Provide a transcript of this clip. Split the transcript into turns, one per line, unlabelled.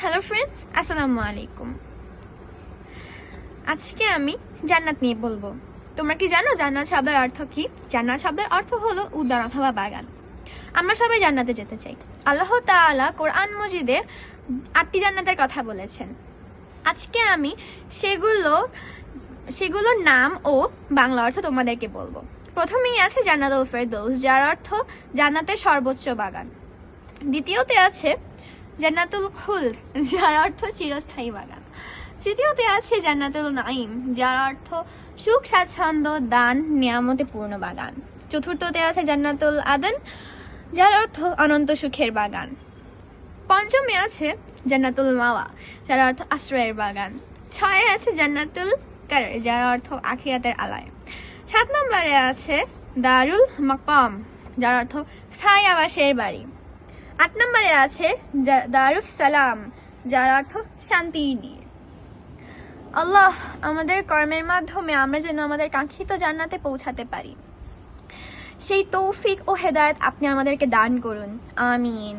Hello friends, আসসালামু আলাইকুম। আজকে আমি জান্নাত নিয়ে বলবো। তোমরা কি জানো জান্নাত শব্দের অর্থ কি? জান্নাত শব্দের অর্থ হলো উদ্যান অথবা বাগান। আমরা সবাই জান্নাতে যেতে চাই। আল্লাহ তাআলা কোরআন মজিদে 8টি জান্নাতের কথা বলেছেন। আজকে আমি সেগুলোর নাম ও বাংলা অর্থ তোমাদেরকে বলবো। প্রথমেই আছে জান্নাতুল ফেরদৌস, যার অর্থ জান্নাতের সর্বোচ্চ বাগান। দ্বিতীয়তে আছে জান্নাতুল খুলদ, যার অর্থ চিরস্থায়ী বাগান। তৃতীয়তে আছে জান্নাতুল নাঈম, যার অর্থ সুখ স্বাচ্ছন্দ্য দান নিয়ামতে পূর্ণ বাগান। চতুর্থতে আছে জান্নাতুল আদন, যার অর্থ অনন্ত সুখের বাগান। পঞ্চমে আছে জান্নাতুল মাওয়া, যার অর্থ আশ্রয়ের বাগান। ছয়ে আছে জান্নাতুল কারার, যার অর্থ আখিরাতের আলয়। 7 নম্বরে আছে দারুল মাকাম, যার অর্থ স্থায়ী আবাসের বাড়ি। 8 নম্বরে আছে দারুস সালাম, যার অর্থ শান্তির নীড়। আল্লাহ আমাদের কর্মের মাধ্যমে আমরা যেন আমাদের কাঙ্ক্ষিত জান্নাতে পৌঁছাতে পারি, সেই তৌফিক ও হেদায়েত আপনি আমাদেরকে দান করুন। আমিন।